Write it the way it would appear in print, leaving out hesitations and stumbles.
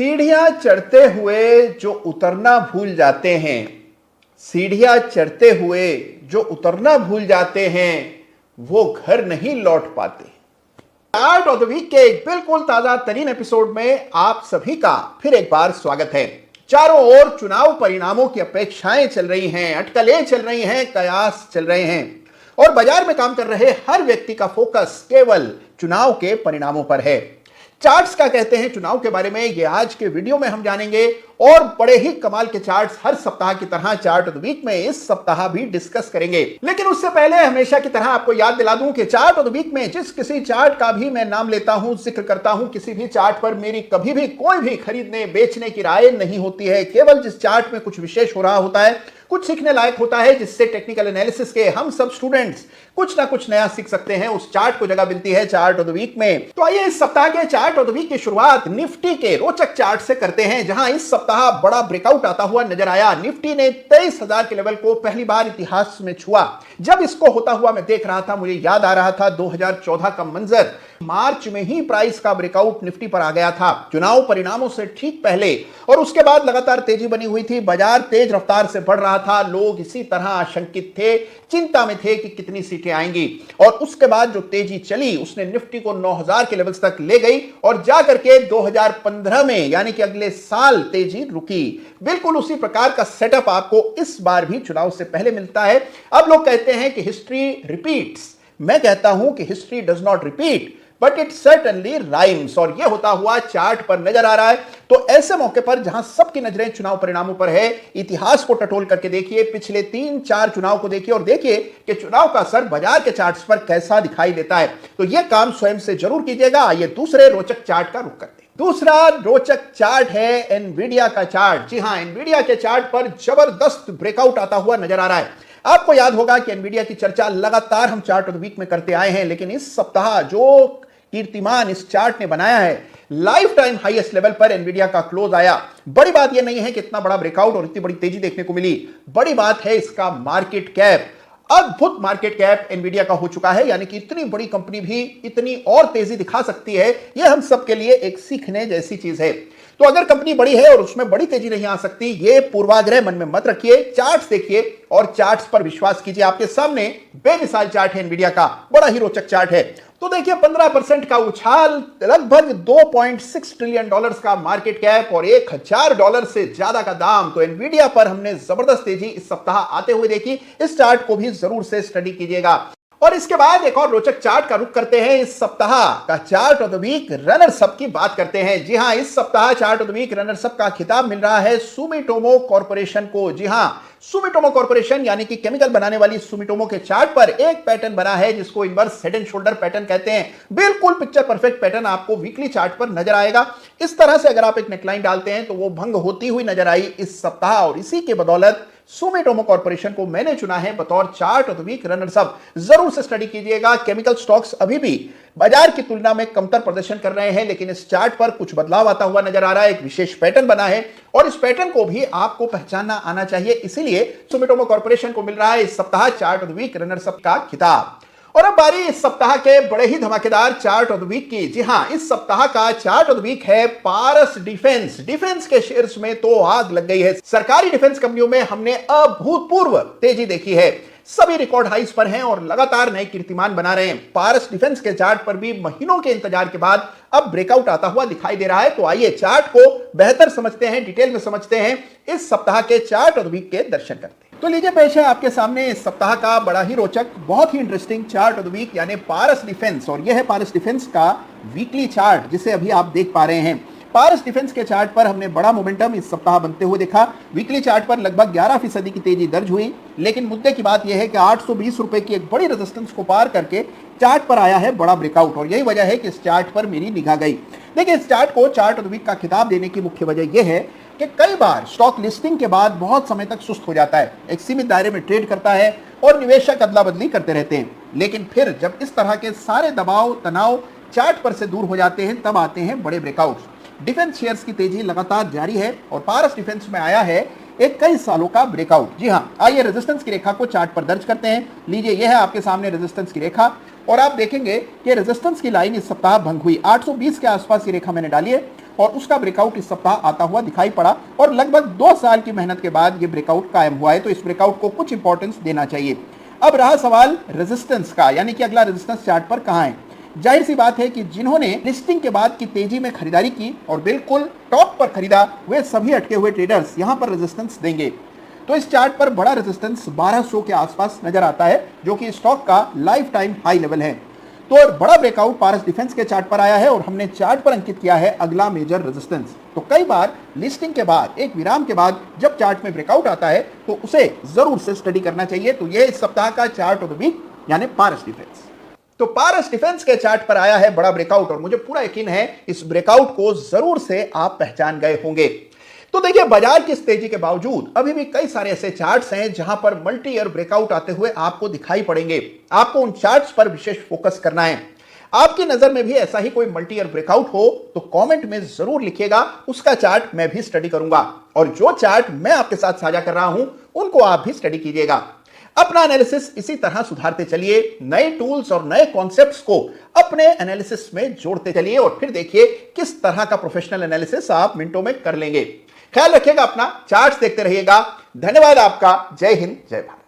सीढ़ियां चढ़ते हुए जो उतरना भूल जाते हैं, सीढ़ियां चढ़ते हुए जो उतरना भूल जाते हैं, वो घर नहीं लौट पाते। चार्ट ऑफ द वीक के एक बिल्कुल ताजा तरीन एपिसोड में आप सभी का फिर एक बार स्वागत है। चारों ओर चुनाव परिणामों की अपेक्षाएं चल रही हैं, अटकलें चल रही हैं, कयास चल रहे हैं और बाजार में काम कर रहे हर व्यक्ति का फोकस केवल चुनाव के परिणामों पर है। चार्ट्स क्या कहते हैं चुनाव के बारे में, ये आज के वीडियो में हम जानेंगे और बड़े ही कमाल के चार्ट्स हर सप्ताह की तरह चार्ट ऑफ द वीक में इस सप्ताह भी डिस्कस करेंगे। लेकिन उससे पहले हमेशा की तरह आपको याद दिला दूं कि चार्ट ऑफ द वीक में जिस किसी चार्ट का भी मैं नाम लेता हूं, जिक्र करता हूं, किसी भी चार्ट पर मेरी कभी भी कोई भी खरीदने बेचने की राय नहीं होती है। केवल जिस चार्ट में कुछ विशेष हो रहा होता है, कुछ सीखने लायक होता है, जिससे टेक्निकल एनालिसिस के हम सब स्टूडेंट्स कुछ ना कुछ नया सीख सकते हैं, उस चार्ट को जगह मिलती है चार्ट ऑफ द वीक में। तो आइए इस सप्ताह के चार्ट ऑफ द वीक की शुरुआत निफ्टी के रोचक चार्ट से करते हैं, जहां इस सप्ताह बड़ा ब्रेकआउट आता हुआ नजर आया। निफ्टी ने 23,000 के लेवल को पहली बार इतिहास में छुआ। जब इसको होता हुआ मैं देख रहा था, मुझे याद आ रहा था 2014 का मंजर। मार्च में ही प्राइस का ब्रेकआउट निफ्टी पर आ गया था, चुनाव परिणामों से ठीक पहले, और उसके बाद लगातार तेजी बनी हुई थी। बाजार तेज रफ्तार से बढ़ रहा था, लोग इसी तरह आशंकित थे, चिंता में थे कि कितनी सीटें आएंगी। और उसके बाद जो तेजी चली उसने निफ्टी को 9,000 के लेवल्स तक ले गई और जाकर के 2015 में यानी कि अगले साल तेजी रुकी। बिल्कुल उसी प्रकार का सेटअप आपको इस बार भी चुनाव से पहले मिलता है। अब लोग कहते हैं कि हिस्ट्री रिपीट्स, मैं कहता हूं कि history does not repeat but it certainly rhymes, और यह होता हुआ चार्ट पर नजर आ रहा है। तो ऐसे मौके पर जहां सबकी नजरें चुनाव परिणामों पर है, इतिहास को टटोल करके देखिए, पिछले 3-4 चुनाव को देखिए और देखिए कि चुनाव का असर बाजार के चार्ट्स पर कैसा दिखाई देता है। तो यह काम स्वयं से जरूर कीजिएगा। आइए दूसरे रोचक चार्ट का रुख करते हैं। दूसरा रोचक चार्ट है एनवीडिया का चार्ट। जी हां, एनवीडिया के चार्ट पर जबरदस्त ब्रेकआउट आता हुआ नजर आ रहा है। आपको याद होगा कि एनवीडिया की चर्चा लगातार हम चार्ट ऑफ द वीक में करते आए हैं, लेकिन इस सप्ताह जो कीर्तिमान इस चार्ट ने बनाया है, लाइफ टाइम हाईएस्ट लेवल पर एनवीडिया का क्लोज आया। बड़ी बात यह नहीं है कि इतना बड़ा ब्रेकआउट और इतनी बड़ी तेजी देखने को मिली, बड़ी बात है इसका मार्केट कैप। अद्भुत मार्केट कैप एनवीडिया का हो चुका है, यानी कि इतनी बड़ी कंपनी भी इतनी और तेजी दिखा सकती है, यह हम सबके लिए एक सीखने जैसी चीज है। तो अगर कंपनी बड़ी है और उसमें बड़ी तेजी नहीं आ सकती, ये पूर्वाग्रह मन में मत रखिए, चार्ट्स देखिए और चार्ट्स पर विश्वास कीजिए। आपके सामने बेमिसाल चार्ट है एनवीडिया का, बड़ा ही रोचक चार्ट है। तो देखिए 15% का उछाल, लगभग $2.6 ट्रिलियन का मार्केट कैप और $1,000 से ज्यादा का दाम। तो एनवीडिया पर हमने जबरदस्त तेजी इस सप्ताह आते हुए देखी। इस चार्ट को भी जरूर से स्टडी कीजिएगा। और इसके बाद एक और रोचक चार्ट का रुख करते हैं। इस सप्ताह का chart of the week runners up की बात करते हैं। जी हां, इस सप्ताह chart of the week runners up का खिताब मिल रहा है सुमिटोमो कॉर्पोरेशन को। जी हां, सुमिटोमो कॉर्पोरेशन यानी कि केमिकल बनाने वाली सुमिटोमो के चार्ट पर एक पैटर्न बना है जिसको inverse head and shoulder pattern कहते हैं। बिल्कुल पिक्चर परफेक्ट पैटर्न आपको वीकली चार्ट पर नजर आएगा। इस तरह से अगर आप एक नेकलाइन डालते हैं तो वो भंग होती हुई नजर आई इस सप्ताह, और इसी के बदौलत सुमिटोमो कॉर्पोरेशन को मैंने चुना है बतौर chart of the week runners up. जरूर से स्टडी कीजिएगा। केमिकल स्टॉक्स अभी भी बाजार की तुलना में कमतर प्रदर्शन कर रहे हैं, लेकिन इस चार्ट पर कुछ बदलाव आता हुआ नजर आ रहा है। एक विशेष पैटर्न बना है और इस पैटर्न को भी आपको पहचानना आना चाहिए, इसीलिए सुमिटोमो कॉर्पोरेशन को मिल रहा है इस सप्ताह chart of the week runners up का खिताब। और अब बारी इस सप्ताह के बड़े ही धमाकेदार चार्ट ऑफ द वीक की। जी हां, इस सप्ताह का चार्ट ऑफ द वीक है पारस डिफेंस। डिफेंस के शेयर्स में तो आग लग गई है। सरकारी डिफेंस कंपनियों में हमने अभूतपूर्व तेजी देखी है, सभी रिकॉर्ड हाइस पर हैं और लगातार नए कीर्तिमान बना रहे हैं। पारस डिफेंस के चार्ट पर भी महीनों के इंतजार के बाद अब ब्रेकआउट आता हुआ दिखाई दे रहा है। तो आइए चार्ट को बेहतर समझते हैं, डिटेल में समझते हैं, इस सप्ताह के चार्ट ऑफ द वीक के दर्शन करते हैं। तो लीजिए पेश है आपके सामने इस सप्ताह का बड़ा ही रोचक, बहुत ही interesting chart of the week, यानी पारस डिफेंस। और यह है पारस डिफेंस का वीकली चार्ट जिसे अभी आप देख पा रहे हैं। पारस डिफेंस के चार्ट पर हमने बड़ा मोमेंटम इस सप्ताह बनते हुए देखा। वीकली चार्ट पर लगभग 11% की तेजी दर्ज हुई, लेकिन मुद्दे की बात यह है कि 820 रुपए की एक बड़ी रेजिस्टेंस को पार करके चार्ट पर आया है बड़ा ब्रेकआउट, और यही वजह है कि इस चार्ट पर मेरी निगाह गई। देखिए, इस चार्ट को चार्ट ऑफ द वीक का खिताब देने की मुख्य वजह यह है कि कई बार स्टॉक लिस्टिंग के बाद बहुत समय तक सुस्त हो जाता है, एक सीमित दायरे में ट्रेड करता है और निवेशक अदला बदली करते रहते हैं। लेकिन फिर जब इस तरह के सारे दबाव तनाव चार्ट पर से दूर हो जाते हैं, तब आते हैं बड़े ब्रेकआउट्स। डिफेंस शेयर्स की तेजी लगातार जारी है और पारस डिफेंस में आया है एक कई सालों का ब्रेकआउट। जी हाँ, आइए रेजिस्टेंस की रेखा को चार्ट पर दर्ज करते हैं। लीजिए, यह है आपके सामने रेजिस्टेंस की रेखा और आप देखेंगे कि रेजिस्टेंस की लाइन इस सप्ताह भंग हुई। 820 के आसपास की रेखा मैंने डाली है और उसका ब्रेकआउट इस सप्ताह आता हुआ दिखाई पड़ा और लगभग 2 साल की मेहनत के बाद ये ब्रेकआउट कायम हुआ है, तो इस ब्रेकआउट को कुछ इंपॉर्टेंस देना चाहिए। अब रहा सवाल रेजिस्टेंस का, यानी कि अगला रेजिस्टेंस चार्ट पर कहां है। जाहिर सी बात है कि जिन्होंने लिस्टिंग के बाद की तेजी में खरीदारी की और बिल्कुल टॉप पर खरीदा, वे सभी अटके हुए ट्रेडर्स यहां पर रेजिस्टेंस देंगे। तो इस चार्ट पर बड़ा रेजिस्टेंस 1200 के आसपास नजर आता है, जो कि स्टॉक का लाइफ टाइम हाई लेवल है। तो और बड़ा ब्रेकआउट पारस डिफेंस के चार्ट पर आया है और हमने चार्ट पर अंकित किया है अगला मेजर रेजिस्टेंस। तो कई बार लिस्टिंग के बाद, एक विराम के बाद जब चार्ट में ब्रेकआउट आता है तो उसे जरूर से स्टडी करना चाहिए। तो यह इस सप्ताह का चार्ट ऑफ द वीक यानी पारस डिफेंस। तो पारस डिफेंस के चार्ट पर आया है बड़ा ब्रेकआउट और मुझे पूरा यकीन है इस ब्रेकआउट को जरूर से आप पहचान गए होंगे। तो देखिए, बाजार की इस तेजी के बावजूद अभी भी कई सारे ऐसे चार्ट्स हैं जहां पर मल्टी ईयर ब्रेकआउट आते हुए आपको दिखाई पड़ेंगे। आपको उन चार्ट्स पर विशेष फोकस करना है। आपकी नजर में भी ऐसा ही कोई मल्टी ईयर ब्रेकआउट हो तो कमेंट में जरूर लिखिएगा, उसका चार्ट मैं भी स्टडी करूंगा और जो चार्ट मैं आपके साथ साझा कर रहा हूं उनको आप भी स्टडी कीजिएगा। अपना एनालिसिस इसी तरह सुधारते चलिए, नए टूल्स और नए कॉन्सेप्ट्स को अपने एनालिसिस में जोड़ते चलिए और फिर देखिए किस तरह का प्रोफेशनल एनालिसिस आप मिनटों में कर लेंगे। ख्याल रखिएगा अपना, चार्ट्स देखते रहिएगा। धन्यवाद आपका। जय हिंद, जय भारत।